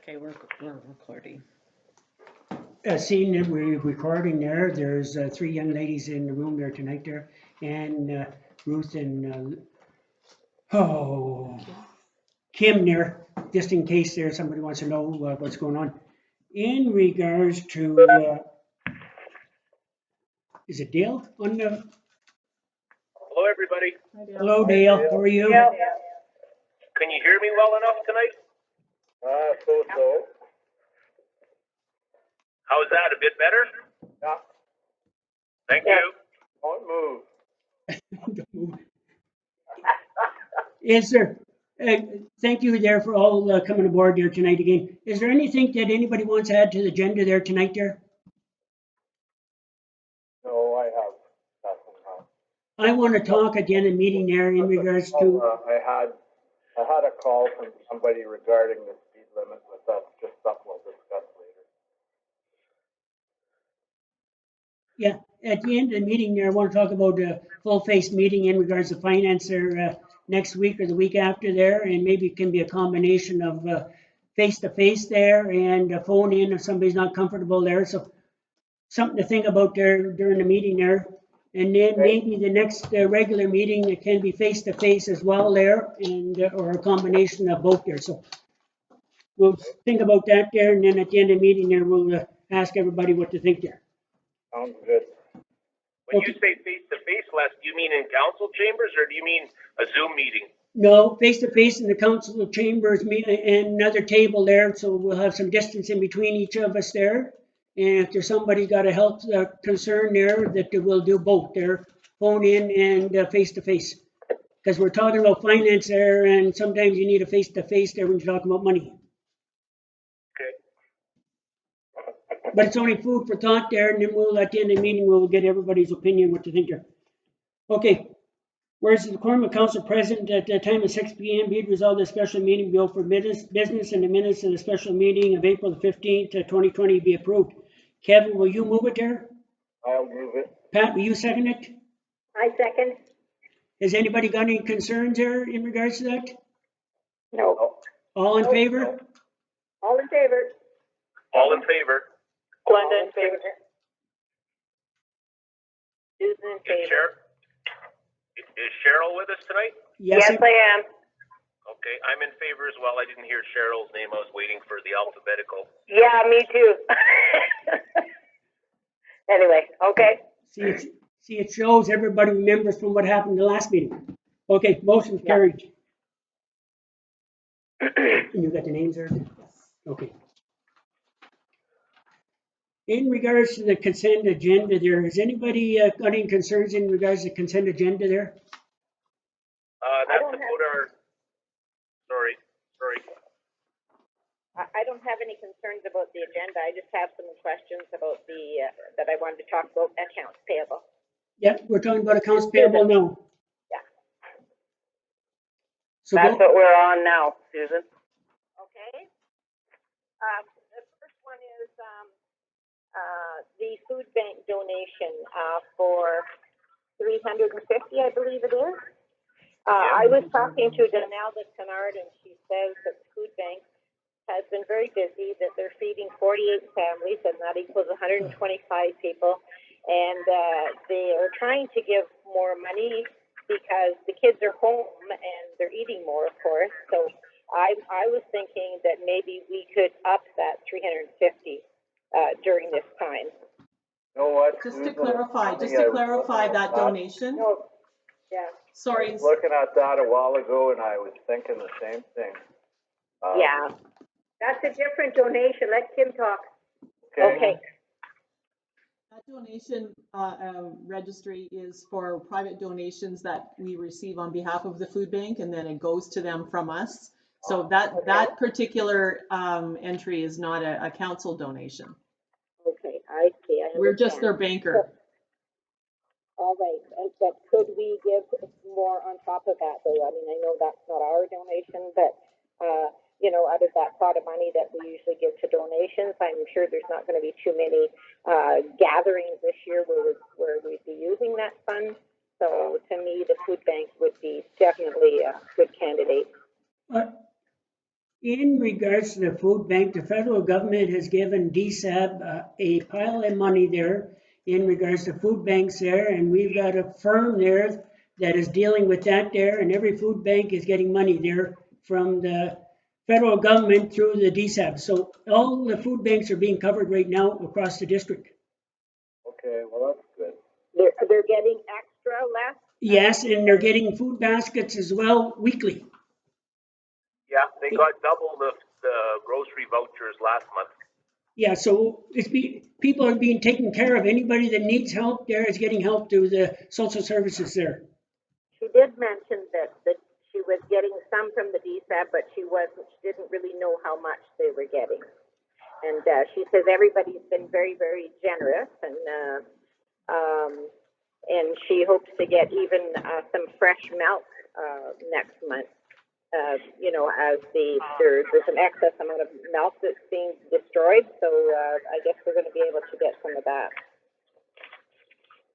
Okay, we're recording. Seeing that we're recording there, there's three young ladies in the room there tonight there, and Ruth and Kim there, just in case there somebody wants to know what's going on. In regards to, is it Dale on the? Hello, everybody. Hi, Dale. Hello, Dale. How are you? Yeah. Can you hear me well enough tonight? So. How's that? A bit better? Yeah. Thank Yeah. you. Don't move. Is there? Thank you there for all coming aboard there tonight again. Is there anything that anybody wants to add to the agenda there tonight there? No, I have nothing else. I want to talk at the end of the meeting there in regards to. I had a call from somebody regarding the speed limit, but that's just something we'll discuss later. Yeah, at the end of the meeting there, I want to talk about a full-face meeting in regards to finance there next week or the week after there, and maybe it can be a combination of face-to-face there and a phone in if somebody's not comfortable there. So something to think about there during the meeting there. And then maybe the next regular meeting, it can be face-to-face as well there, and or a combination of both there. So we'll think about that there, and then at the end of the meeting there, we'll ask everybody what to think there. Sounds good. When you say face-to-face, Les, do you mean in council chambers or do you mean a Zoom meeting? No, face-to-face in the council chambers and another table there, so we'll have some distance in between each of us there. And if there's somebody got a health concern there, that we'll do both there, phone in and face-to-face. Because we're talking about finance there, and sometimes you need a face-to-face there when you're talking about money. Okay. But it's only food for thought there, and then we'll, at the end of the meeting, we'll get everybody's opinion, what to think there. Okay. Whereas the quorum of council present at the time of 6 p.m. be it resolved, a special meeting be for business and the minutes of the special meeting of April the 15th, 2020 be approved. Kevin, will you move it there? I'll move it. Pat, will you second it? I second. Has anybody got any concerns there in regards to that? No. All in favor? All in favor? All in favor? Glenda in favor. Susan in Is favor. Is Cheryl with us tonight? Yes, I am. Okay, I'm in favor as well. I didn't hear Cheryl's name. I was waiting for the alphabetical. Yeah, me too. Anyway, okay. See, it shows everybody remembers from what happened the last meeting. Okay, motion carried. And you got the names there? Okay. In regards to the consent agenda there, has anybody got any concerns in regards to the consent agenda there? That's about our, sorry. I don't have any concerns about the agenda. I just have some questions about the, that I wanted to talk about accounts payable. Yeah, we're talking about accounts payable now. Yeah. So That's what we're on now, Susan. Okay. The first one is the food bank donation for $350, I believe it is. I was talking to Donalda Kennard, and she says that the food bank has been very busy, that they're feeding 48 families, and that equals 125 people. And they are trying to give more money because the kids are home and they're eating more, of course. So I was thinking that maybe we could up that 350 during this time. You know what? Just to clarify that donation. No, yeah. Sorry. I was looking at that a while ago and I was thinking the same thing. Yeah. That's a different donation. Let Kim talk. Okay. That donation registry is for private donations that we receive on behalf of the food bank, and then it goes to them from us. So that particular entry is not a council donation. Okay, I see. We're just their banker. All right, but could we give more on top of that, though? I mean, I know that's not our donation, but, you know, out of that pot of money that we usually give to donations, I'm sure there's not going to be too many gatherings this year where we'd be using that fund. So to me, the food bank would be definitely a good candidate. In regards to the food bank, the federal government has given DSAB a pile of money there in regards to food banks there, and we've got a firm there that is dealing with that there, and every food bank is getting money there from the federal government through the DSAB. So all the food banks are being covered right now across the district. Okay, well, that's good. They're getting extra less? Yes, and they're getting food baskets as well weekly. Yeah, they got double the grocery vouchers last month. Yeah, so people are being taken care of. Anybody that needs help there is getting help through the social services there. She did mention that she was getting some from the DSAB, but she didn't really know how much they were getting. And she says everybody's been very, very generous, and she hopes to get even some fresh milk next month. You know, as there's an excess amount of milk that's being destroyed, so I guess we're going to be able to get some of that.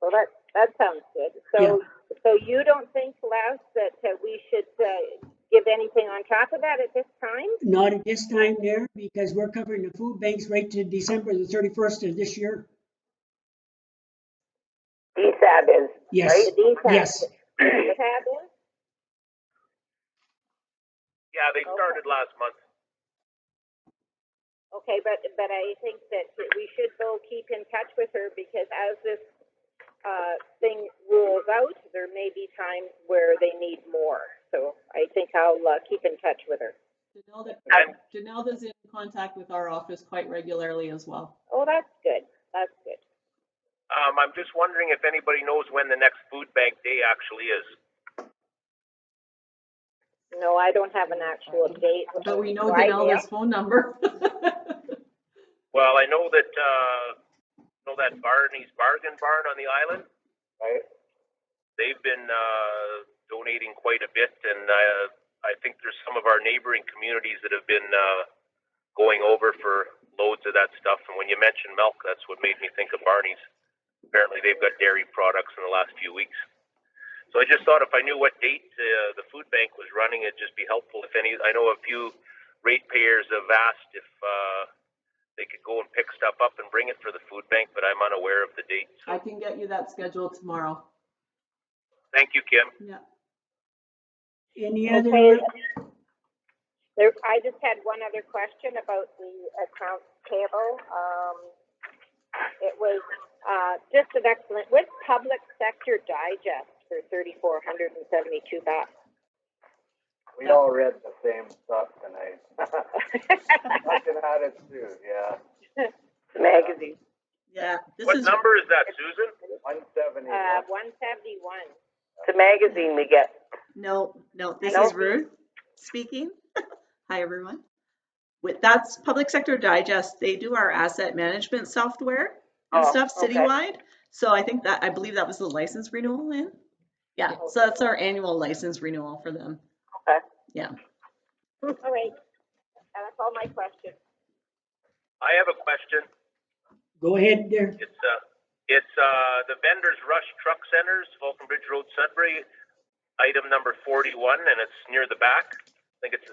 Well, that sounds good. So, So you don't think, Les, that we should give anything on top of that at this time? Not at this time there, because we're covering the food banks right to December the 31st of this year. DSAB is, Yes. right? The DSAB. Yes. DSAB is? Yeah, they started last month. Okay, but I think that we should go keep in touch with her, because as this thing rolls out, there may be times where they need more. So I think I'll keep in touch with her. Janelda's in contact with our office quite regularly as well. Oh, that's good. That's good. I'm just wondering if anybody knows when the next food bank day actually is. No, I don't have an actual date. But we know Right, Janelda's phone number. Well, I know that Barney's Bargain Barn on the island, Right? they've been donating quite a bit, and I think there's some of our neighboring communities that have been going over for loads of that stuff. And when you mentioned milk, that's what made me think of Barney's. Apparently, they've got dairy products in the last few weeks. So I just thought if I knew what date the food bank was running, it'd just be helpful. If any, I know a few ratepayers have asked if they could go and pick stuff up and bring it for the food bank, but I'm unaware of the date. So. I can get you that schedule tomorrow. Thank you, Kim. Yeah. Any Okay. other? I just had one other question about the accounts payable. It was just an excellent, with Public Sector Digest for $3,472. We all read the same stuff tonight. Looking at it too, yeah. Magazine. Yeah. What number is that, Susan? 170. 171. It's a magazine we get. No, this is Ruth speaking. Hi, everyone. That's Public Sector Digest. They do our asset management software and stuff citywide. So I believe that was the license renewal in. Yeah, so that's our annual license renewal for them. Okay. Yeah. All right. That's all my questions. I have a question. Go ahead there. It's the Vendors Rush Truck Centers, Vulcan Bridge Road, Sudbury, item number 41, and it's near the back. I think it's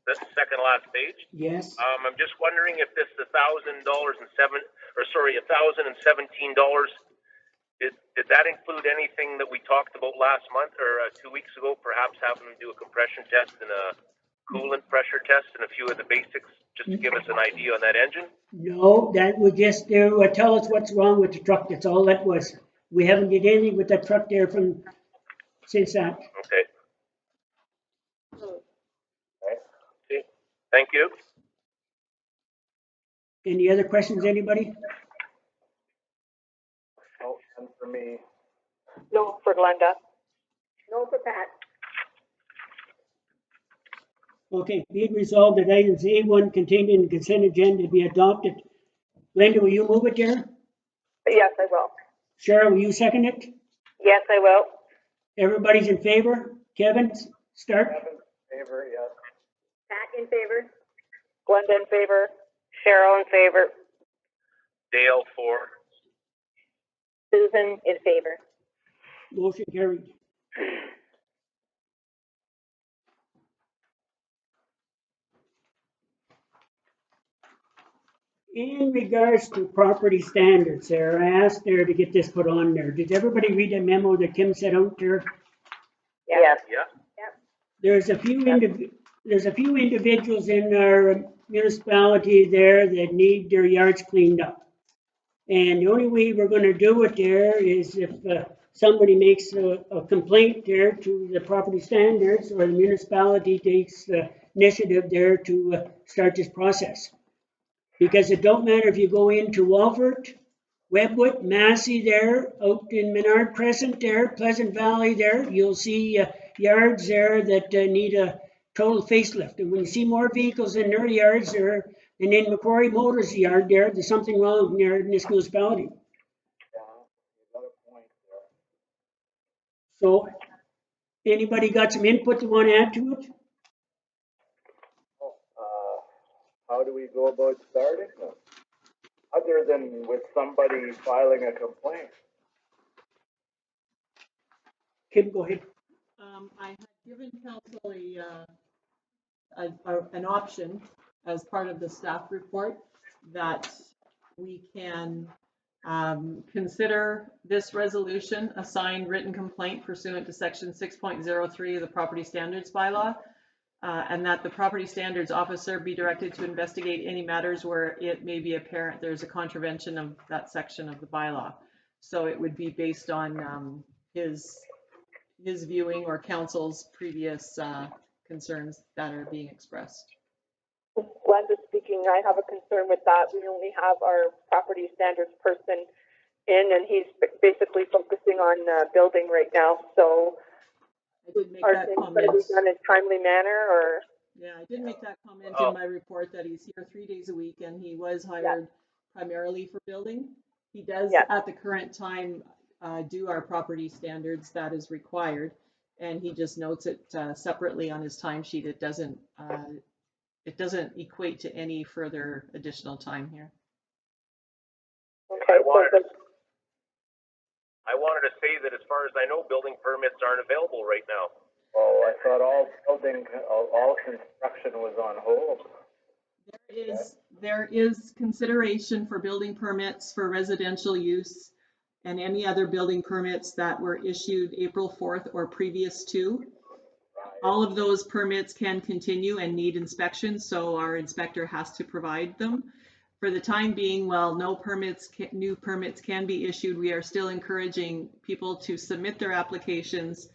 the second last page. Yes. I'm just wondering if this $1,017. Did that include anything that we talked about last month or 2 weeks ago? Perhaps having them do a compression test and a coolant pressure test and a few of the basics, just to give us an idea on that engine. No, that would just tell us what's wrong with the truck. That's all that was. We haven't did anything with that truck there since that. Okay. Okay. Thank you. Any other questions, anybody? Oh, and for me. No, for Glenda. No for Pat. Okay, be it resolved that items A1 contained in the consent agenda be adopted. Glenda, will you move it there? Yes, I will. Cheryl, will you second it? Yes, I will. Everybody's in favor? Kevin, start. Kevin, favor, yes. Pat in favor? Glenda in favor. Cheryl in favor. Dale for. Susan in favor. Motion carried. In regards to property standards there, I asked there to get this put on there. Did everybody read the memo that Kim sent out there? Yes. Yeah. There's a few individuals in our municipality there that need their yards cleaned up. And the only way we're gonna do it there is if somebody makes a complaint there to the property standards, or the municipality takes the initiative there to start this process. Because it don't matter if you go into Walford, Webwood, Massey there, out in Menard Crescent there, Pleasant Valley there, you'll see yards there that need a total facelift. And when you see more vehicles in their yards there, and in Macquarie Motors yard there, there's something wrong there in this municipality. Yeah, you got a point there. So, anybody got some input they want to add to it? How do we go about starting this? Other than with somebody filing a complaint? Kim, go ahead. I had given council an option as part of the staff report that we can consider this resolution a signed written complaint pursuant to section 6.03 of the property standards bylaw, and that the property standards officer be directed to investigate any matters where it may be apparent there's a contravention of that section of the bylaw. So it would be based on his viewing or council's previous concerns that are being expressed. Glenda speaking, I have a concern with that. We only have our property standards person in, and he's basically focusing on building right now. So I did make are that things going comment. to be done in a timely manner, or? Yeah, I did make that comment in my report that he's here 3 days a week and he was hired primarily for building. He does at the current time do our property standards that is required, and he just notes it separately on his timesheet. It doesn't equate to any further additional time here. Okay, I wanted to say that as far as I know, building permits aren't available right now. Oh, I thought all construction was on hold. There is consideration for building permits for residential use and any other building permits that were issued April 4th or previous to. All of those permits can continue and need inspection, so our inspector has to provide them. For the time being, while no new permits can be issued, we are still encouraging people to submit their applications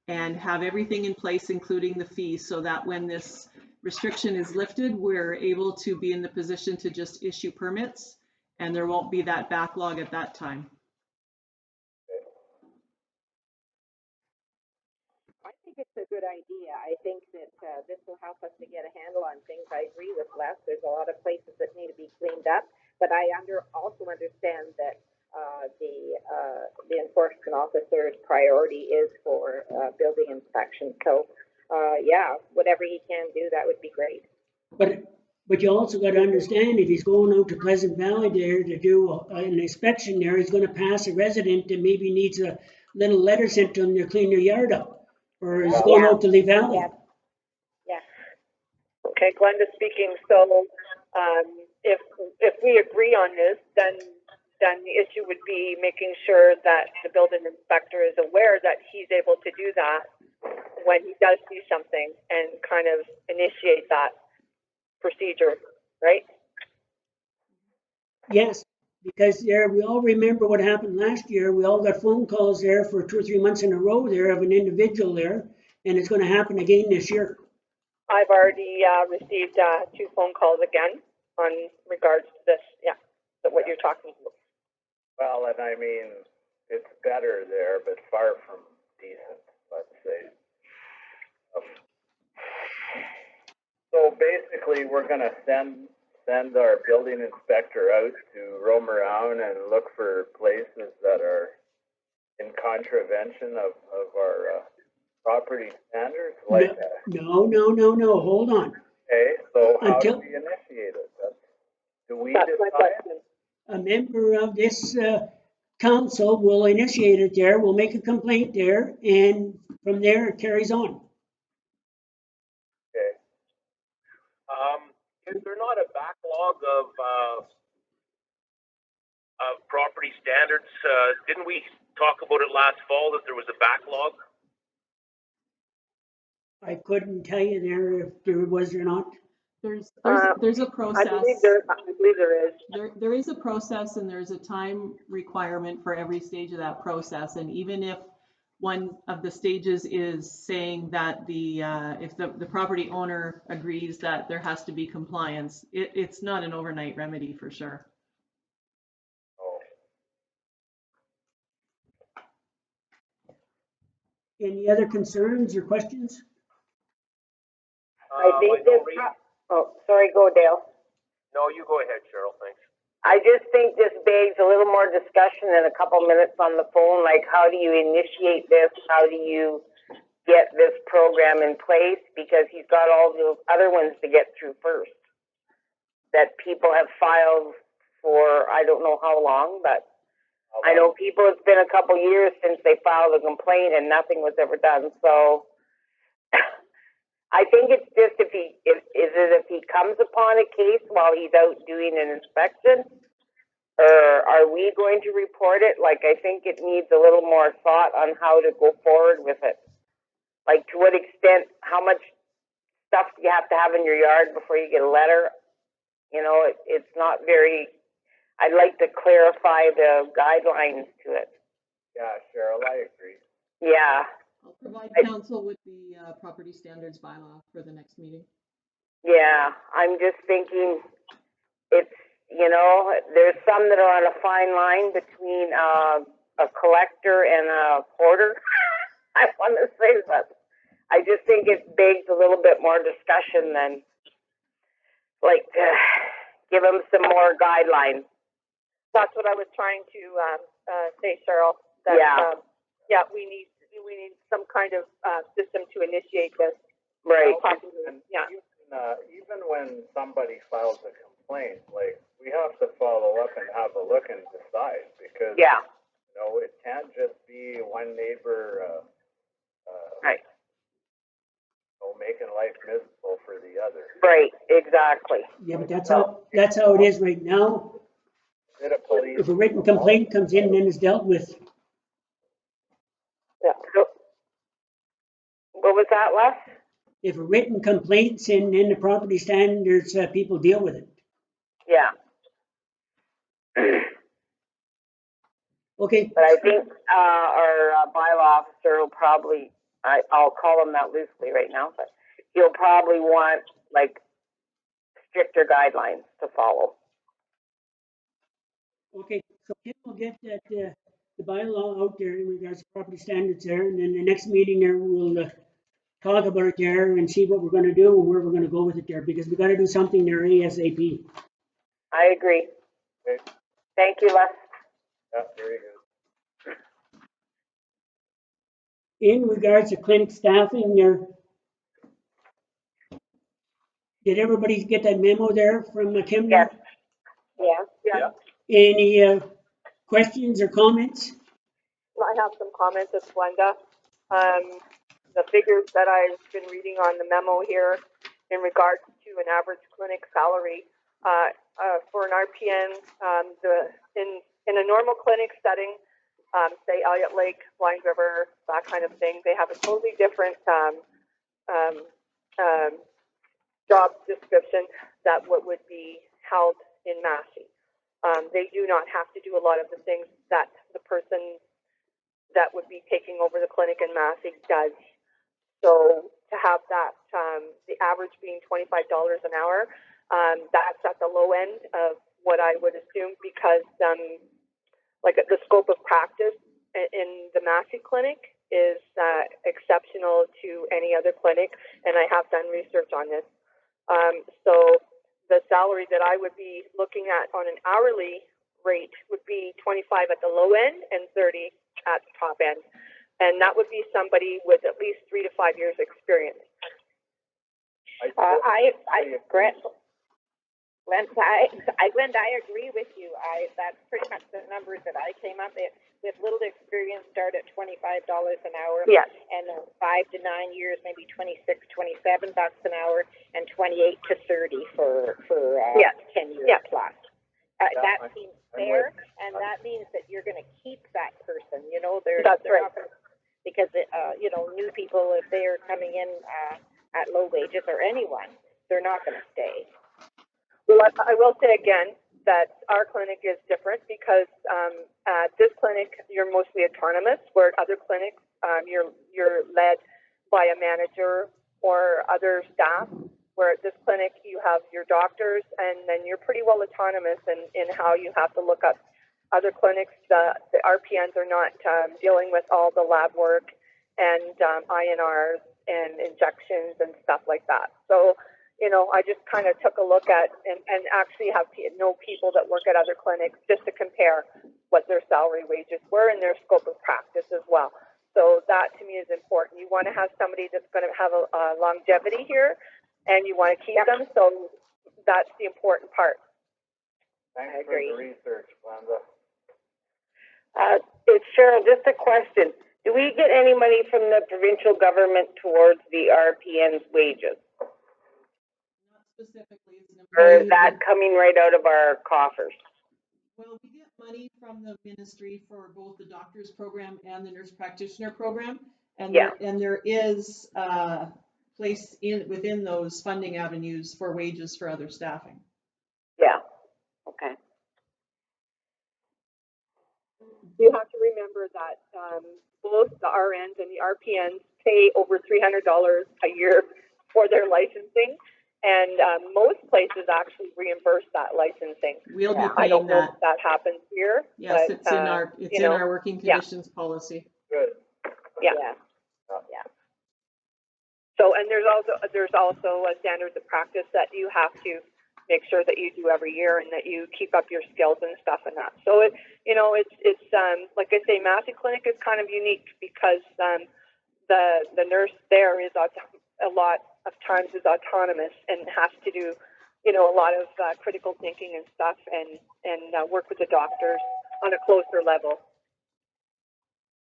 and have everything in place, including the fees, so that when this restriction is lifted, we're able to be in the position to just issue permits, and there won't be that backlog at that time. I think it's a good idea. I think that this will help us to get a handle on things. I agree with Les. There's a lot of places that need to be cleaned up, but I also understand that the enforcement officer's priority is for building inspection. So, whatever he can do, that would be great. But you also got to understand, if he's going out to Pleasant Valley there to do an inspection there, he's going to pass a resident that maybe needs a little letter sent to him to clean their yard up, or he's going out to Lee Valley. Yeah. okay, Glenda speaking. So, if we agree on this, then the issue would be making sure that the building inspector is aware that he's able to do that when he does see something and kind of initiate that procedure, right? Yes, because there, we all remember what happened last year. We all got phone calls there for 2 or 3 months in a row there of an individual there, and it's going to happen again this year. I've already received 2 phone calls again on regards to this, what you're talking about. Well, and I mean, it's better there, but far from decent, let's say. So basically, we're gonna send our building inspector out to roam around and look for places that are in contravention of our property standards, like that. No, hold on. Okay, so how Until- do we initiate it? Do we That's my decide? question. A member of this council will initiate it there, will make a complaint there, and from there it carries on. Okay, is there not a backlog of property standards? Didn't we talk about it last fall that there was a backlog? I couldn't tell you there if there was or not. There's a process. I believe there is. There is a process, and there's a time requirement for every stage of that process. And even if one of the stages is saying that if the property owner agrees that there has to be compliance, it's not an overnight remedy for sure. Any other concerns or questions? I think this, oh, sorry, go Dale. No, you go ahead, Cheryl, thanks. I just think this begs a little more discussion than a couple minutes on the phone, like how do you initiate this? How do you get this program in place? Because he's got all those other ones to get through first that people have filed for, I don't know how long, but I know people, it's been a couple years since they filed a complaint and nothing was ever done. So I think it's just if he comes upon a case while he's out doing an inspection, or are we going to report it? Like, I think it needs a little more thought on how to go forward with it. Like, to what extent, how much stuff do you have to have in your yard before you get a letter? You know, it's not very, I'd like to clarify the guidelines to it. Yeah, Cheryl, I agree. Yeah. I'll provide counsel with the property standards bylaw for the next meeting. Yeah, I'm just thinking it's, you know, there's some that are on a fine line between a collector and a hoarder. I want to say that. I just think it begs a little bit more discussion than, like, to give them some more guidelines. That's what I was trying to say, Cheryl. That, Yeah. We need some kind of system to initiate this. Right. And even when somebody files a complaint, like, we have to follow up and have a look and decide, because you know, it can't just be one neighbor Right. you know, making life miserable for the other. Right, exactly. Yeah, but that's how it is right now. If a written complaint comes in, then it's dealt with. Yeah. So, what was that, Les? If a written complaint's in the property standards, people deal with it. Yeah. Okay. But I think our bylaw officer will probably, I'll call him that loosely right now, but he'll probably want, like, stricter guidelines to follow. Okay, so Kim will get that, the bylaw out there in regards to property standards there, and then the next meeting there, we'll talk about it there and see what we're gonna do and where we're gonna go with it there, because we gotta do something there ASAP. I agree. Okay. Thank you, Les. Yeah, very good. In regards to clinic staffing there, did everybody get that memo there from Kim? Yes. Yeah. Any questions or comments? I have some comments. It's Glenda. The figures that I've been reading on the memo here in regards to an average clinic salary for an RPN, in a normal clinic setting, say Elliott Lake, Blind River, that kind of thing, they have a totally different job description that what would be held in Massey. They do not have to do a lot of the things that the person that would be taking over the clinic in Massey does. So to have that, the average being $25 an hour, that's at the low end of what I would assume, because like the scope of practice in the Massey clinic is exceptional to any other clinic, and I have done research on this. So the salary that I would be looking at on an hourly rate would be 25 at the low end and 30 at the top end. And that would be somebody with at least 3 to 5 years experience. Glenda, I agree with you. That's pretty much the numbers that I came up with. Little experience start at $25 an hour. Yes. And 5 to 9 years, maybe 26, $27 an hour, and 28 to 30 for not gonna stay. Well, I will say again that our clinic is different because at this clinic you're mostly autonomous, where at other clinics you're led by a manager or other staff. Where at this clinic you have your doctors, and then you're pretty well autonomous in how you have to look up. Other clinics, the RPNs are not dealing with all the lab work and INRs and injections and stuff like that. So, you know, I just kind of took a look at and actually know people that work at other clinics just to compare what their salary wages were and their scope of practice as well. So that to me is important. You want to have somebody that's going to have a longevity here, and you want to keep them. So that's the important part. Thanks I for agree. the research, Glenda. It's Cheryl, just a question. Do we get any money from the provincial government towards the RPN's wages? Not specifically, it's an Or employee is that coming right out of our coffers? Well, we get money from the ministry for both the doctor's program and the nurse practitioner program. And Yeah. there is a place within those funding avenues for wages for other staffing. Yeah, okay. You have to remember that both the RNs and the RPNs pay over $300 a year for their licensing, and most places actually reimburse that licensing. We'll be I don't paying know that. if that happens here. Yes, but, it's in our working conditions policy. Good. Yeah. Yeah. So, and there's also a standards of practice that you have to make sure that you do every year and that you keep up your skills and stuff and that. So it's like I say, Massey Clinic is kind of unique because the nurse there is a lot of times is autonomous and has to do, you know, a lot of critical thinking and stuff and work with the doctors on a closer level.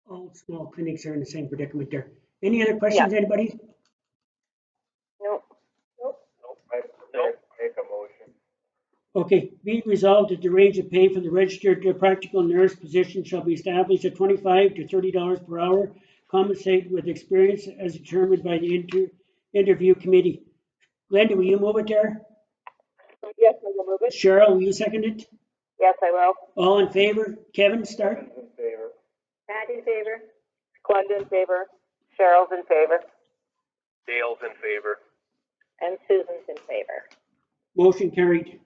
All small clinics are in the same predicament there. Any other questions, anybody? Nope. I make a motion. Okay, be it resolved that the range of pay for the registered practical nurse position shall be established at $25 to $30 per hour, compensate with experience as determined by the interview committee. Glenda, will you move it there? Yes, I will move it. Cheryl, will you second it? Yes, I will. All in favor? Kevin, start. Kevin's in favor. Pat in favor? Glenda in favor. Cheryl's in favor. Dale's in favor. And Susan's in favor. Motion carried.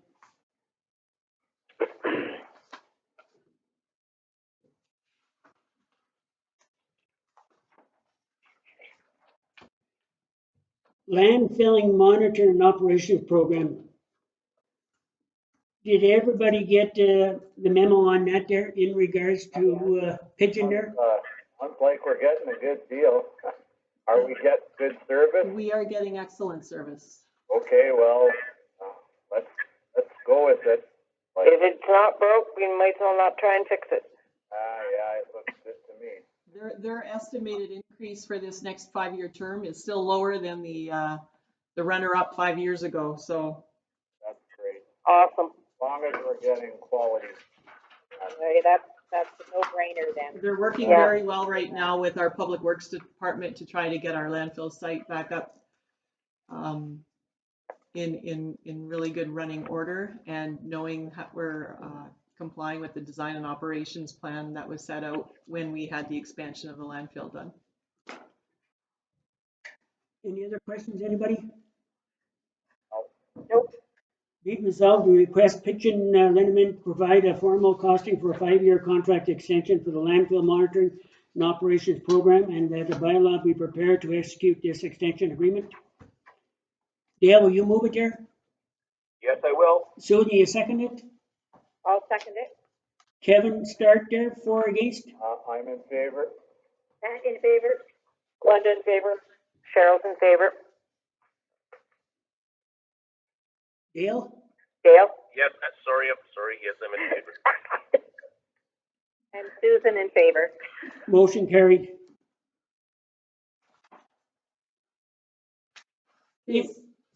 Landfilling monitor and operations program. Did everybody get the memo on that there in regards to Pigeon there? Looks like we're getting a good deal. Are we getting good service? We are getting excellent service. Okay, well, let's go with it. If it's not broke, we might as well not try and fix it. Yeah, it looks good to me. Their estimated increase for this next 5-year term is still lower than the runner-up 5 years ago. So That's great. Awesome. As long as we're getting quality. Okay, that's a no-brainer then. they're working Yeah. very well right now with our public works department to try to get our landfill site back up in really good running order, and knowing how we're complying with the design and operations plan that was set out when we had the expansion of the landfill done. Any other questions, anybody? Nope. Be it resolved to request Pigeon Linneman provide a formal costing for a 5-year contract extension for the landfill monitoring and operations program, and that the bylaw be prepared to execute this extension agreement. Dale, will you move it there? Yes, I will. Susan, you second it? I'll second it. Kevin, start there, for or against? I'm in favor. Pat in favor? Glenda in favor. Cheryl's in favor. Dale? Dale? Yes, sorry. Yes, I'm in favor. And Susan in favor. Motion carried.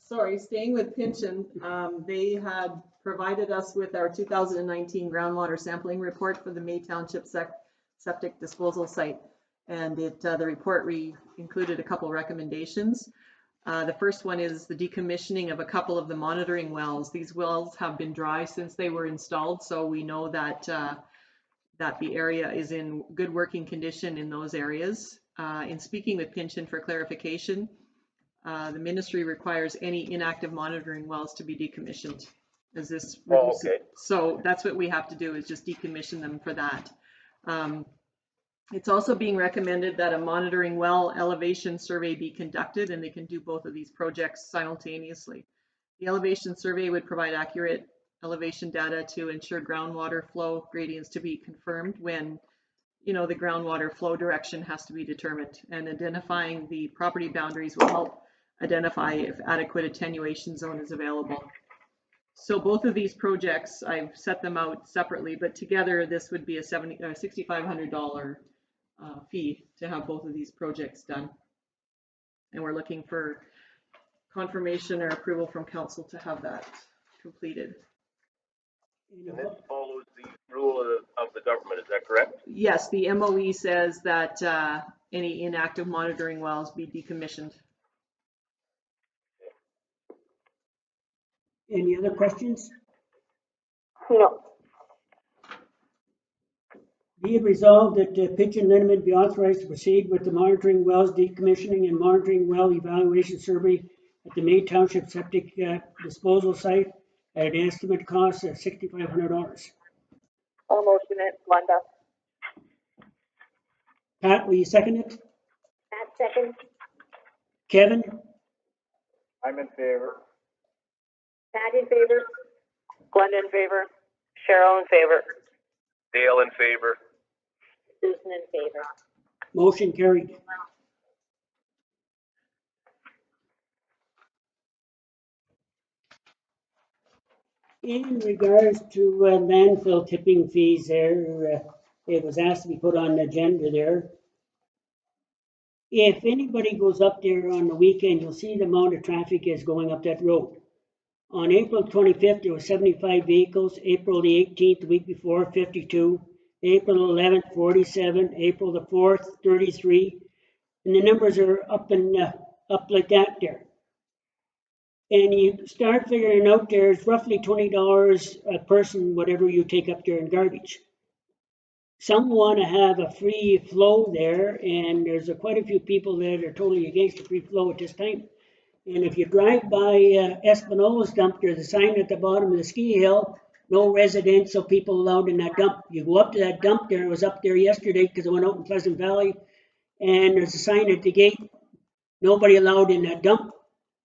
Sorry, staying with Pinchin, they had provided us with our 2019 groundwater sampling report for the May Township septic disposal site. And the report included a couple recommendations. The first one is the decommissioning of a couple of the monitoring wells. These wells have been dry since they were installed, so we know that that the area is in good working condition in those areas. In speaking with Pinchin for clarification, the ministry requires any inactive monitoring wells to be decommissioned. Is this reduces? okay. So that's what we have to do, is just decommission them for that. It's also being recommended that a monitoring well elevation survey be conducted, and they can do both of these projects simultaneously. The elevation survey would provide accurate elevation data to ensure groundwater flow gradients to be confirmed when, you know, the groundwater flow direction has to be determined, and identifying the property boundaries will help identify if adequate attenuation zone is available. So both of these projects, I've set them out separately, but together this would be a $6,500 fee to have both of these projects done. And we're looking for confirmation or approval from council to have that completed. And this follows the rule of the government, is that correct? Yes, the MOE says that any inactive monitoring wells be decommissioned. Any other questions? No. Be it resolved that Pinchin Limited be authorized to proceed with the monitoring wells decommissioning and monitoring well evaluation survey at the May Township septic disposal site at an estimated cost of $6,500. I'll motion it, Glenda. Pat, will you second it? Pat second, Kevin? I'm in favor. Pat in favor, Glenda in favor. Cheryl in favor. Dale in favor. Susan in favor. Motion carried. In regards to landfill tipping fees there, it was asked to be put on the agenda there. If anybody goes up there on the weekend, you'll see the amount of traffic is going up that road. On April 25th, there were 75 vehicles. April the 18th, the week before, 52. April 11th, 47. April the 4th, 33. And the numbers are up and up like that there. And you start figuring out there's roughly $20 a person, whatever you take up there in garbage. Some want to have a free flow there, and there's quite a few people that are totally against the free flow at this time. And if you drive by Espinola's dump, there's a sign at the bottom of the ski hill, no residential people allowed in that dump. You go up to that dump there, I was up there yesterday because I went out in Pleasant Valley, and there's a sign at the gate, nobody allowed in that dump.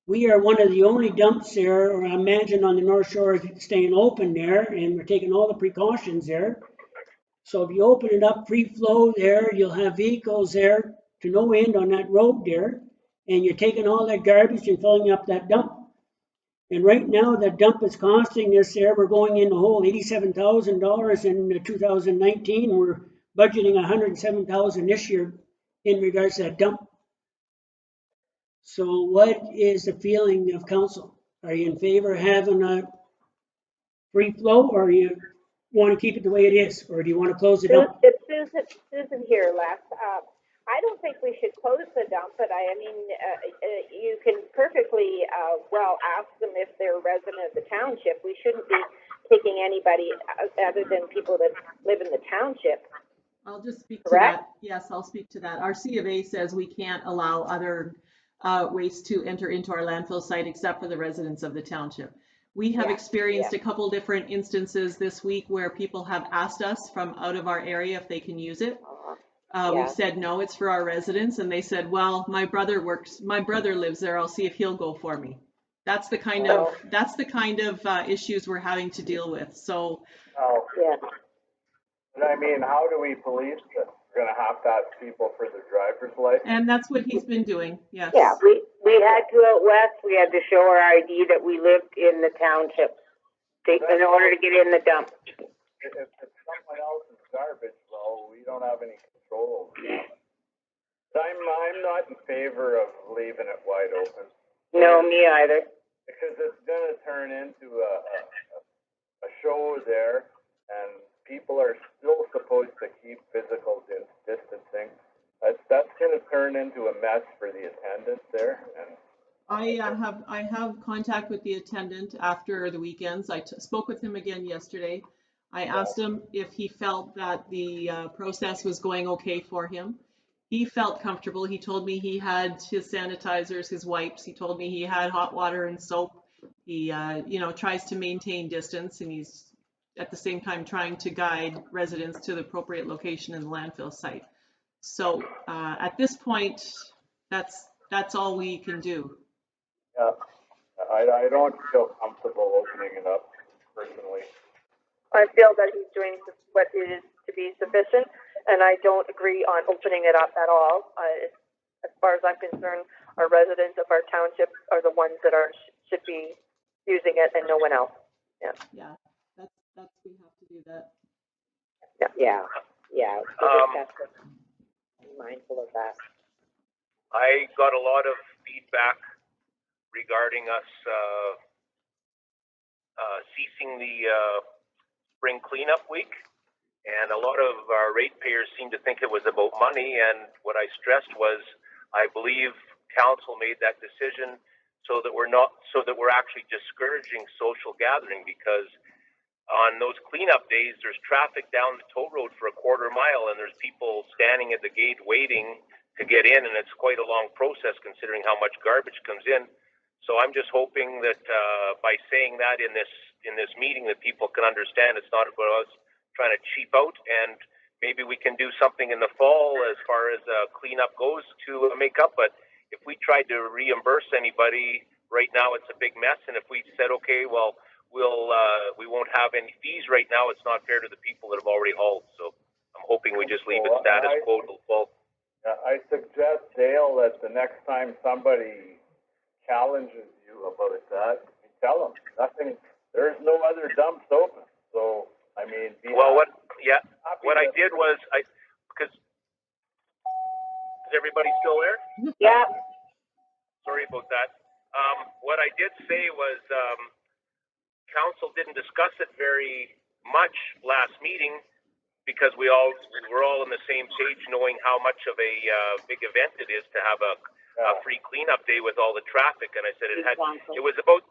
We are one of the only dumps there, or I imagine on the North Shore, staying open there, and we're taking all the precautions there. So if you open it up, free flow there, you'll have vehicles there to no end on that road there, and you're taking all that garbage and filling up that dump. And right now, the dump is costing us there, we're going in the hole $87,000 in 2019. We're budgeting $107,000 this year in regards to that dump. So what is the feeling of council? Are you in favor of having a free flow, or you want to keep it the way it is, or do you want to close it up? It's Susan here, Les. I don't think we should close the dump, but I mean, you can perfectly well ask them if they're a resident of the township. We shouldn't be taking anybody other than people that live in the township. I'll just speak to Correct? that. Yes, I'll speak to that. Our C of A says we can't allow other waste to enter into our landfill site except for the residents of the township. We have experienced a couple different instances this week where people have asked us from out of our area if they can use it. We've said, no, it's for our residents. And they said, well, my brother lives there. I'll see if he'll go for me. That's the kind of issues we're having to deal with. So, And I mean, how do we police this? We're gonna have to ask people for their driver's license. and that's what he's been doing. Yes. Yeah, we had to out west, we had to show our ID that we lived in the township in order to get in the dump. If it's someone else's garbage, though, we don't have any control over that. I'm not in favor of leaving it wide open. No, me either. Because it's gonna turn into a show there, and people are still supposed to keep physical distancing. That's gonna turn into a mess for the attendants there, and I have contact with the attendant after the weekends. I spoke with him again yesterday. I asked him if he felt that the process was going okay for him. He felt comfortable. He told me he had his sanitizers, his wipes. He told me he had hot water and soap. He, tries to maintain distance, and he's at the same time trying to guide residents to the appropriate location in the landfill site. So at this point, that's all we can do. Yeah, I don't feel comfortable opening it up personally. I feel that he's doing what is to be sufficient, and I don't agree on opening it up at all. As far as I'm concerned, our residents of our township are the ones that should be using it, and no one else. Yeah, that's we have to do that. Yeah. We just have to be mindful of that. I got a lot of feedback regarding us ceasing the spring cleanup week, and a lot of our ratepayers seemed to think it was about money. And what I stressed was, I believe council made that decision so that we're actually discouraging social gathering, because on those cleanup days, there's traffic down the toll road for a quarter mile, and there's people standing at the gate waiting to get in, and it's quite a long process considering how much garbage comes in. So I'm just hoping that by saying that in this meeting, that people can understand it's not about us trying to cheap out, and maybe we can do something in the fall as far as cleanup goes to make up. But if we tried to reimburse anybody right now, it's a big mess. And if we said, okay, well, we won't have any fees right now, it's not fair to the people that have already hauled. So I'm hoping we just leave it status quo till fall. I suggest, Dale, that the next time somebody challenges you about that, you tell them there's no other dumps open. So, I mean, what I did was, because, is everybody still there? Yeah. Sorry about that. What I did say was, council didn't discuss it very much last meeting, because we were all on the same page, knowing how much of a big event it is to have a free cleanup day with all the traffic. And I said it was about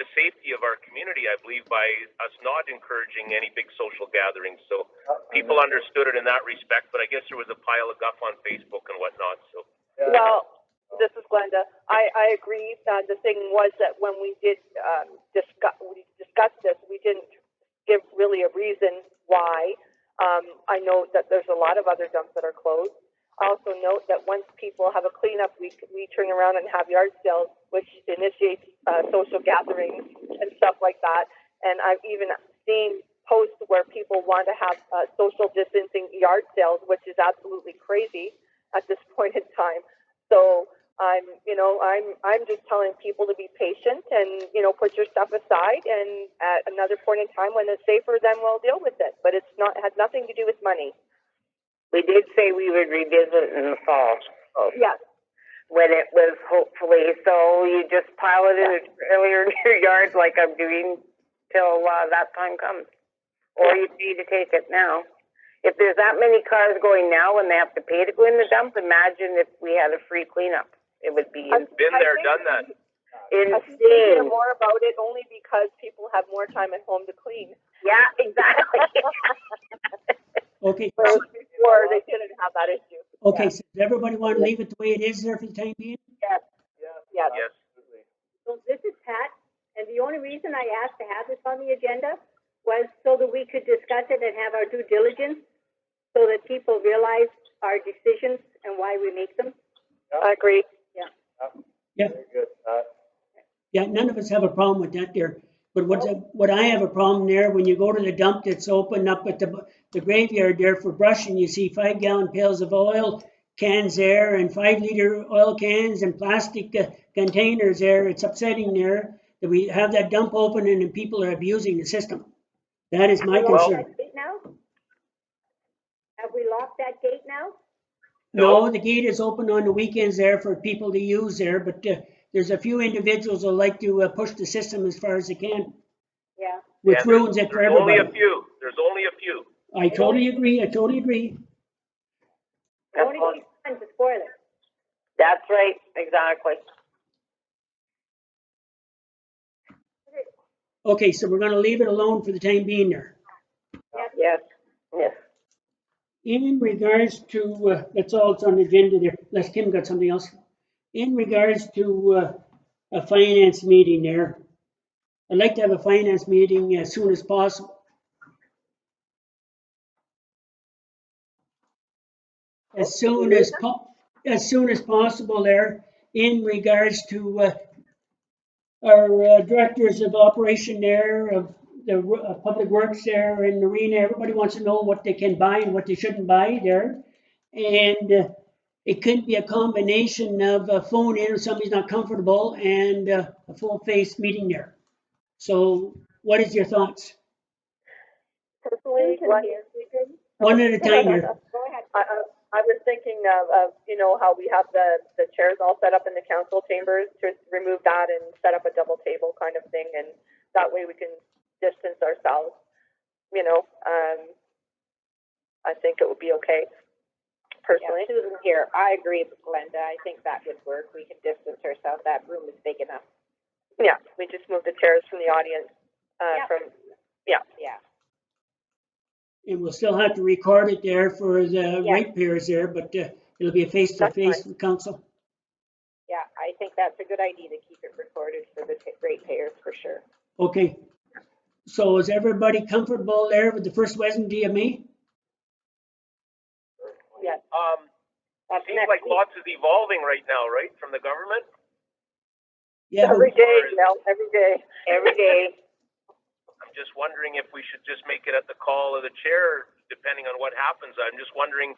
the safety of our community, I believe, by us not encouraging any big social gatherings. So people understood it in that respect, but I guess there was a pile of guff on Facebook and whatnot. So Well, this is Glenda. I agree. The thing was that when we did discuss this, we didn't give really a reason why. I know that there's a lot of other dumps that are closed. I also note that once people have a cleanup week, we turn around and have yard sales, which initiates social gatherings and stuff like that. And I've even seen posts where people want to have social distancing yard sales, which is absolutely crazy at this point in time. So I'm just telling people to be patient and, put your stuff aside, and at another point in time when it's safer, then we'll deal with it. But had nothing to do with money. We did say we would revisit in the fall. Yes. When it was hopefully, so you just pile it in earlier in your yard like I'm doing till that time comes. Or you pay to take it now. If there's that many cars going now and they have to pay to go in the dump, imagine if we had a free cleanup. It would be been there, done that. Insane. I think we hear more about it only because people have more time at home to clean. Yeah, exactly. Okay. Whereas before they didn't have that issue. Okay, so does everybody want to leave it the way it is there for the time being? Yes. Yes. Absolutely. So this is Pat, and the only reason I asked to have this on the agenda was so that we could discuss it and have our due diligence, so that people realize our decisions and why we make them. I agree. Yeah. Very good. Yeah, none of us have a problem with that there. But what I have a problem there, when you go to the dump that's open up at the graveyard there for brushing, you see 5-gallon pails of oil cans there and 5-liter oil cans and plastic containers there. It's upsetting there that we have that dump open and people are abusing the system. That is my concern. Have we locked that gate now? No, the gate is open on the weekends there for people to use there, but there's a few individuals who like to push the system as far as they can. Yeah. Which ruins it for everybody. There's only a few. I totally agree. Only takes one to spoil it. That's right, exactly. Okay, so we're gonna leave it alone for the time being there. Yes. Yes. In regards to, that's all it's on the agenda there, unless Kim got something else. In regards to a finance meeting there, I'd like to have a finance meeting as soon as possible. As soon as possible there, in regards to our directors of operation there, of the public works there in Marina, everybody wants to know what they can buy and what they shouldn't buy there. And it could be a combination of a phone in if somebody's not comfortable and a full-face meeting there. So what is your thoughts? Personally, One at a time here. Go ahead. I was thinking of, you know, how we have the chairs all set up in the council chambers, to remove that and set up a double table kind of thing, and that way we can distance ourselves, you know. I think it would be okay, personally. Yeah, Susan here, I agree with Glenda, I think that would work, we can distance ourselves, that room is big enough. Yeah, we just move the chairs from the audience, Yeah. And we'll still have to record it there for the ratepayers there, but it'll be a face-to-face with council. Yeah, I think that's a good idea to keep it recorded for the ratepayers for sure. Okay. So is everybody comfortable there with the first Wednesday of May? Yes. Seems like lots is evolving right now, right, from the government? Yeah. every day, Mel, every day. Every day. I'm just wondering if we should just make it at the call of the chair, depending on what happens. I'm just wondering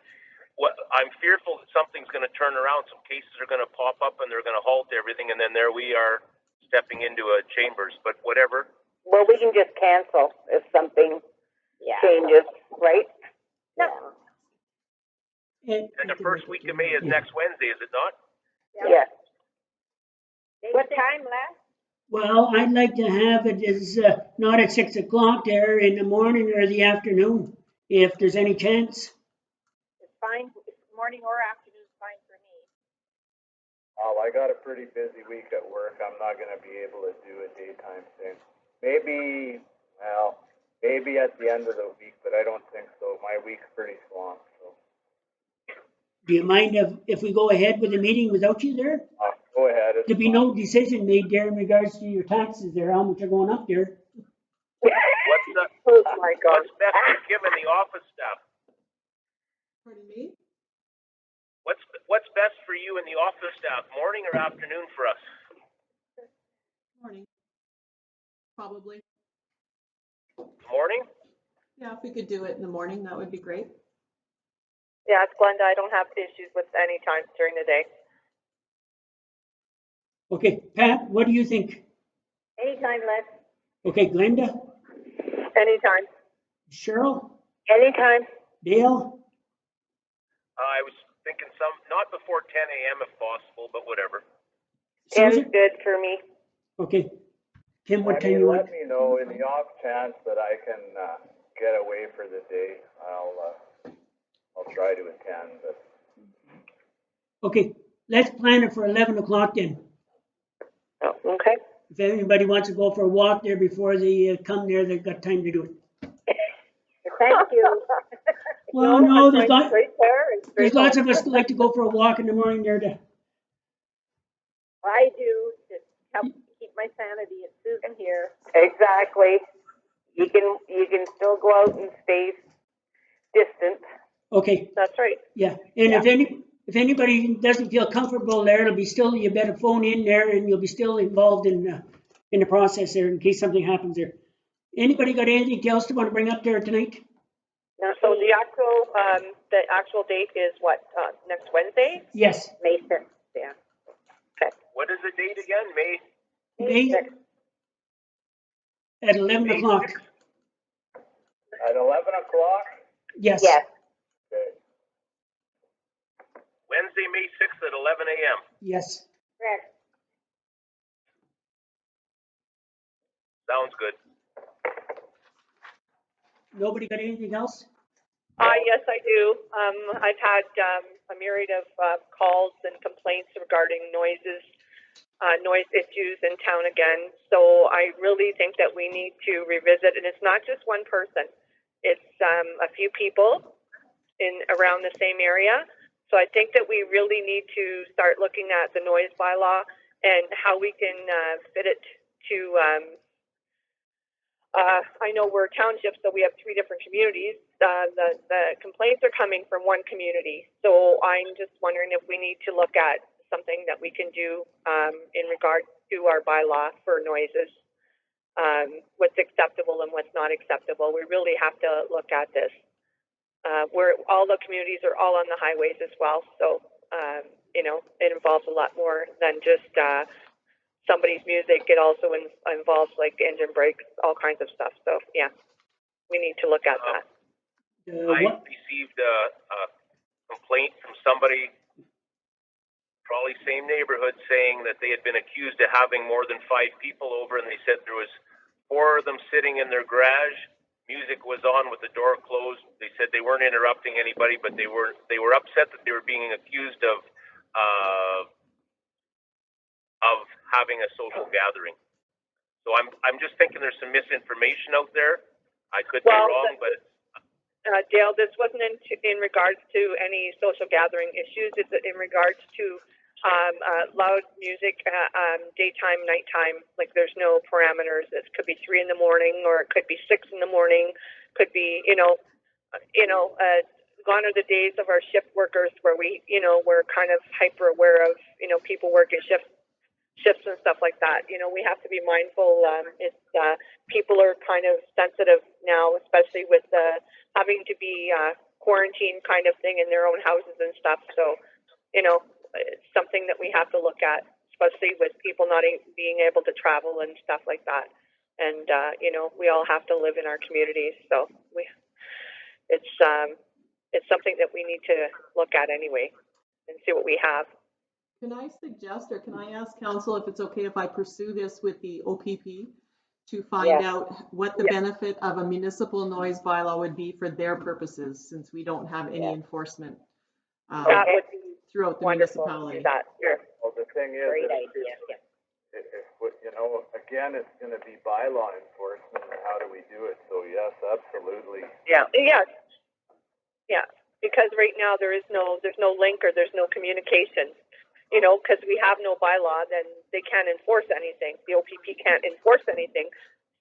I'm fearful that something's going to turn around. Some cases are going to pop up and they're going to halt everything. And then there we are stepping into a chambers, but whatever. Well, we can just cancel if something changes, right? And the first week of May is next Wednesday, is it not? Yes. What time, Les? well, I'd like to have it as not at 6 o'clock there in the morning or the afternoon, if there's any chance. It's fine, morning or afternoon is fine for me. I got a pretty busy week at work. I'm not gonna be able to do a daytime thing. Maybe at the end of the week, but I don't think so. My week's pretty swamped, so. Do you mind if we go ahead with the meeting without you there? Go ahead. There'd be no decision made there in regards to your taxes there, how much are going up there. Oh my God. What's best for Kim and the office staff? Pardon me? What's best for you and the office staff, morning or afternoon for us? Morning. Probably. Morning? Yeah, if we could do it in the morning, that would be great. Yeah, it's Glenda. I don't have issues with any time during the day. Okay, Pat, what do you think? Anytime, Les. Okay, Glenda, Anytime. Cheryl, Anytime. Dale? I was thinking not before 10 a.m. if possible, but whatever. 10's Susan? good for me. Okay. Kim, what I time mean, you want? let me know in the off chance that I can get away for the day. I'll try to attend, but. Okay, let's plan it for 11 o'clock then. Oh, okay. If anybody wants to go for a walk there before they come there, they've got time to do it. Thank you. Well, no, there's Straight there and straight there's lots home. of us that like to go for a walk in the morning there to, I do, to help keep my sanity, it's Susan here. Exactly. You can still go out and stay distant. okay, That's right. yeah. And if anybody doesn't feel comfortable there, it'll be still, you better phone in there and you'll be still involved in the process there in case something happens there. Anybody got anything else to want to bring up there tonight? So the actual date is what, next Wednesday? Yes, May 6th, yeah. What is the date again? May? May at 11 o'clock. At 11 o'clock? Yes. Yes. Okay. Wednesday, May 6th at 11 a.m. Yes. Correct. Sounds good. Nobody got anything else? Yes, I do. I've had a myriad of calls and complaints regarding noises noise issues in town again. So I really think that we need to revisit, and it's not just one person. It's a few people in around the same area. So I think that we really need to start looking at the noise bylaw and how we can fit it to. I know we're townships, so we have 3 different communities. The complaints are coming from one community. So I'm just wondering if we need to look at something that we can do in regard to our bylaw for noises, what's acceptable and what's not acceptable. We really have to look at this. Where all the communities are all on the highways as well. So, you know, it involves a lot more than just somebody's music. It also involves like engine brakes, all kinds of stuff. So, yeah, we need to look at that. I received a complaint from somebody, probably same neighborhood, saying that they had been accused of having more than 5 people over, and they said there was 4 of them sitting in their garage. Music was on with the door closed. They said they weren't interrupting anybody, but they were upset that they were being accused of having a social gathering. So I'm just thinking there's some misinformation out there. I could be wrong, but Dale, this wasn't in regards to any social gathering issues. It's in regards to loud music, daytime, nighttime. Like there's no parameters. It could be 3 in the morning, or it could be 6 in the morning. Could be, gone are the days of our shift workers where we're kind of hyper aware of, people working shifts and stuff like that. We have to be mindful. People are kind of sensitive now, especially with having to be quarantined kind of thing in their own houses and stuff. So, it's something that we have to look at, especially with people not being able to travel and stuff like that. And, we all have to live in our communities. So it's something that we need to look at anyway and see what we have. Can I suggest, or can I ask council if it's okay if I pursue this with the OPP to find out what the benefit of a municipal noise bylaw would be for their purposes, since we don't have any enforcement That would be throughout the wonderful. municipality. That, sure. Well, the thing is, Great idea. again, it's going to be bylaw enforcement, and how do we do it? So yes, absolutely. Yeah. Because right now there's no link, or there's no communication. Because we have no bylaw, then they can't enforce anything. The OPP can't enforce anything.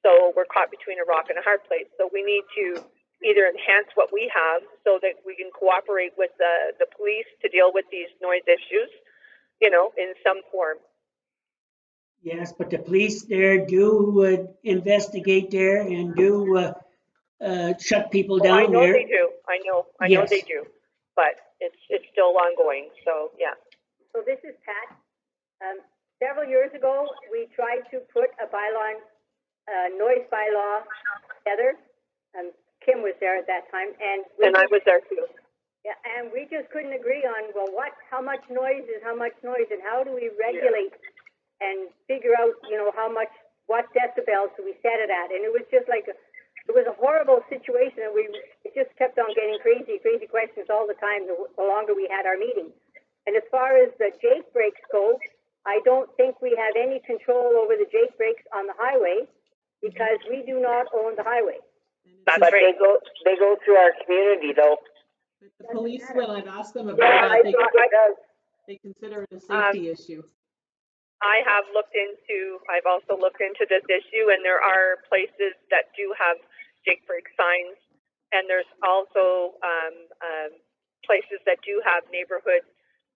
So we're caught between a rock and a hard place. So we need to either enhance what we have so that we can cooperate with the police to deal with these noise issues, in some form. Yes, but the police there do investigate there and do shut people down I know there. they do. I know Yes. they do. But it's still ongoing. So, yeah. So this is Pat. Several years ago, we tried to put a bylaw, noise bylaw together. Kim was there at that time, and I was there too. Yeah, and we just couldn't agree on, well, how much noise is how much noise, and how do we regulate and figure out, what decibels do we set it at? And it was just like, it was a horrible situation, and it just kept on getting crazy questions all the time, the longer we had our meeting. And as far as the Jake breaks go, I don't think we have any control over the Jake breaks on the highway, because we do not own the highway. That's But right. they go through our community though. But the police, when I've asked them about that, they consider it a safety issue. I've also looked into this issue, and there are places that do have Jake break signs, and there's also places that do have neighborhood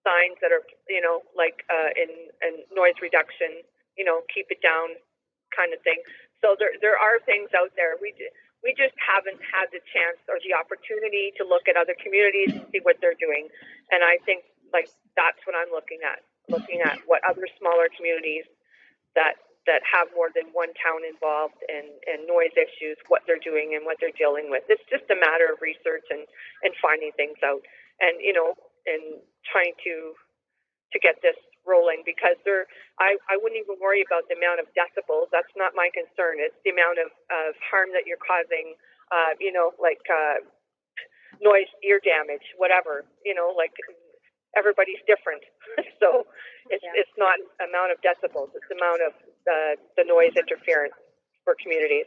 signs that are, in noise reduction, keep it down kind of thing. So there are things out there. We just haven't had the chance or the opportunity to look at other communities and see what they're doing. And I think that's what I'm looking at what other smaller communities that have more than one town involved and noise issues, what they're doing and what they're dealing with. It's just a matter of research and finding things out, and and trying to get this rolling, because I wouldn't even worry about the amount of decibels. That's not my concern. It's the amount of harm that you're causing, noise, ear damage, whatever, everybody's different. So it's not amount of decibels, it's amount of the noise interference for communities.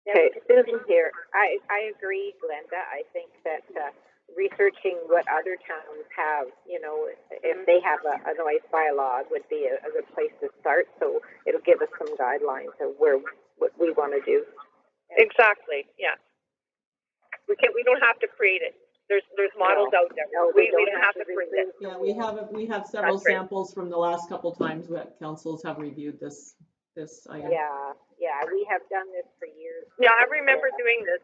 Okay, Susan here. I agree, Glenda. I think that researching what other towns have, you know, if they have a noise bylaw would be a good place to start. So it'll give us some guidelines of what we want to do. Exactly, yeah. We don't have to create it. There's models out there. No, We don't have to create it. Yeah, we have several That's right. samples from the last couple times that councils have reviewed this item. Yeah, we have done this for years. Yeah, I remember doing this,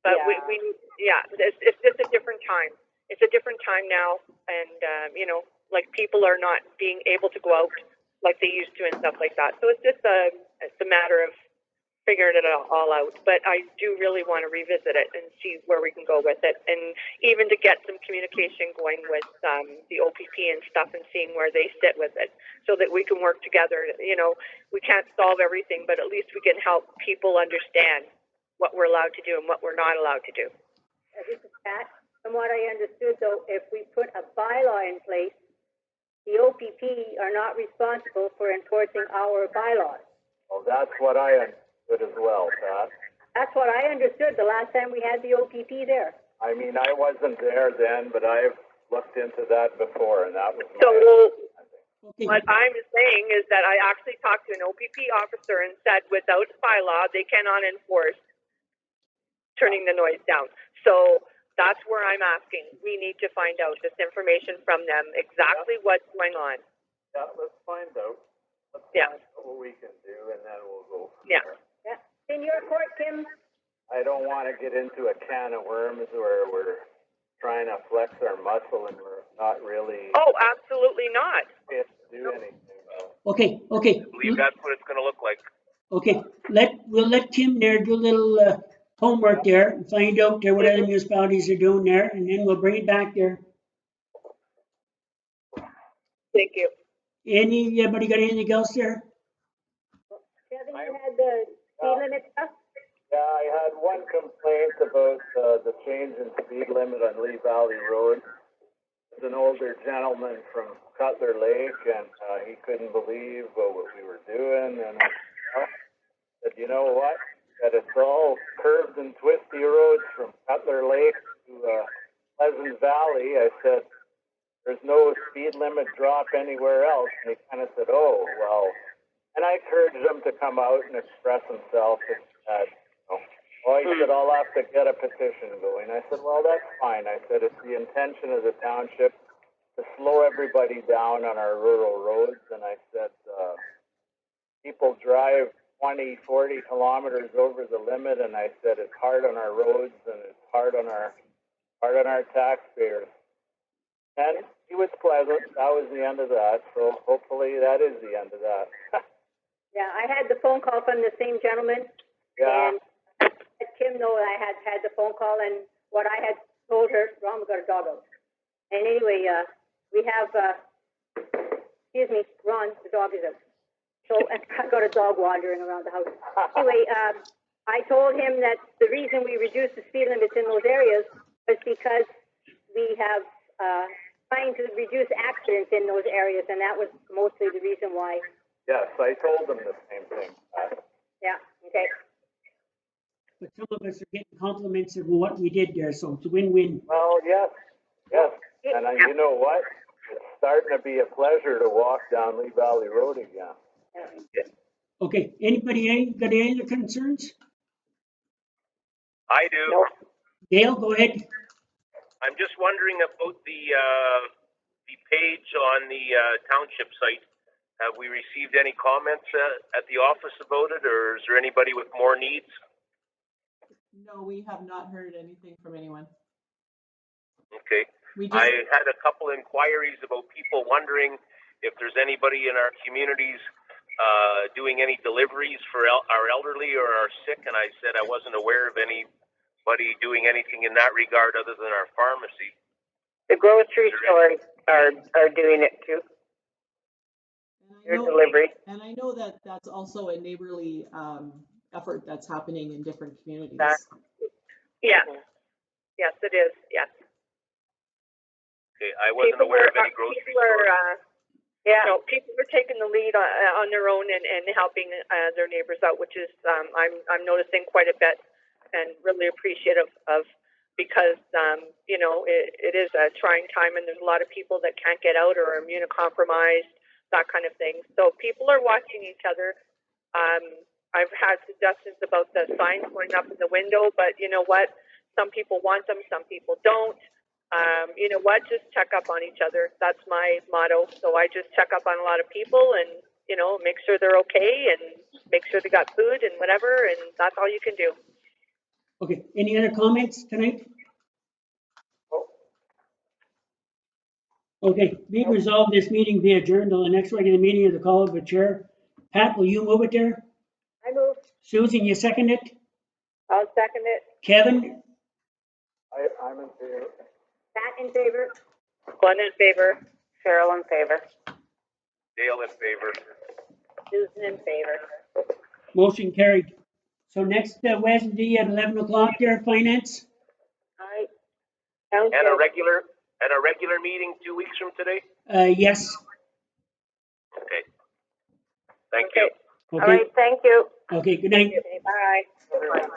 but it's just a different time. It's a different time now, and you know, like people are not being able to go out like they used to and stuff like that. So it's just it's a matter of figuring it all out. But I do really want to revisit it and see where we can go with it, and even to get some communication going with the OPP and stuff, and seeing where they sit with it, so that we can work together. You know, we can't solve everything, but at least we can help people understand what we're allowed to do and what we're not allowed to do. This is Pat. From what I understood, though, if we put a bylaw in place, the OPP are not responsible for enforcing our bylaws. Well, that's what I understood as well, Pat. That's what I understood the last time we had the OPP there. I mean, I wasn't there then, but I've looked into that before, and that was So Okay. what I'm saying is that I actually talked to an OPP officer and said without bylaw, they cannot enforce turning the noise down. So that's where I'm asking. We need to find out this information from them, exactly what's going on. Yeah, let's find out. Let's Yeah. find out what we can do, and then we'll go from Yeah. there. Yeah. In your court, Kim, I don't want to get into a can of worms where we're trying to flex our muscle and we're not really Oh, absolutely not. fit to do anything. Okay. I believe that's what it's going to look like. Okay, we'll let Kim there do a little homework there and find out there what other municipalities are doing there, and then we'll bring it back there. Thank you. Anybody got anything else there? Kevin, you had the speed limit stuff? Yeah, I had one complaint about the change in speed limit on Lee Valley Road. It's an older gentleman from Cutler Lake, and he couldn't believe what we were doing, and I said, you know what? That it's all curved and twisty roads from Cutler Lake to Pleasant Valley. I said, there's no speed limit drop anywhere else. And he kind of said, oh, well. And I encouraged him to come out and express himself. And, he said, I'll have to get a petition going. I said, well, that's fine. I said, it's the intention of the township to slow everybody down on our rural roads. And I said, people drive 20, 40 kilometers over the limit. And I said, it's hard on our roads and it's hard on our taxpayers. And he was pleasant. That was the end of that. So hopefully that is the end of that. Yeah, I had the phone call from the same gentleman. Yeah. And let Kim know I had the phone call, and what I had told her, Ron, we got a dog out. And anyway, we have, excuse me, Ron, the dog is out. So I got a dog wandering around the house. Anyway, I told him that the reason we reduced the speed limits in those areas was because we have trying to reduce accidents in those areas, and that was mostly the reason why. Yes, I told them the same thing. Yeah, okay. But some of us are getting compliments of what we did there, so it's a win-win. Well, yes. And you know what? It's starting to be a pleasure to walk down Lee Valley Road again. Okay, anybody got any other concerns? I do. Dale, go ahead. I'm just wondering about the page on the township site. Have we received any comments at the office about it, or is there anybody with more needs? No, we have not heard anything from anyone. Okay. We just, I had a couple inquiries about people wondering if there's anybody in our communities doing any deliveries for our elderly or our sick, and I said I wasn't aware of anybody doing anything in that regard other than our pharmacy. The grocery stores are doing it too. Your delivery. and I know that that's also a neighborly effort that's happening in different communities. Yeah. Yes, it is. Yes. Okay, I wasn't aware of any grocery stores. Yeah, no, people are taking the lead on their own and helping their neighbors out, which is I'm noticing quite a bit, and really appreciative of, because you know, it is a trying time, and there's a lot of people that can't get out or are immunocompromised, that kind of thing. So people are watching each other. I've had suggestions about the signs going up in the window, but you know what? Some people want them, some people don't. You know what? Just check up on each other. That's my motto. So I just check up on a lot of people and, you know, make sure they're okay and make sure they got food and whatever. And that's all you can do. Okay, any other comments tonight? Okay, be it resolved, this meeting be adjourned till the next regular meeting of the College of Chair. Pat, will you move it there? I move. Susan, you second it? I'll second it. Kevin? I'm in favor. Pat in favor. Glenn in favor. Cheryl in favor. Dale in favor. Susan in favor. Motion carried. So next Wednesday at 11 o'clock there, Finance? All right. Sounds And a good. regular meeting 2 weeks from today? Yes. Okay. Thank you. All Okay, right, thank you. okay, good night. Okay, bye.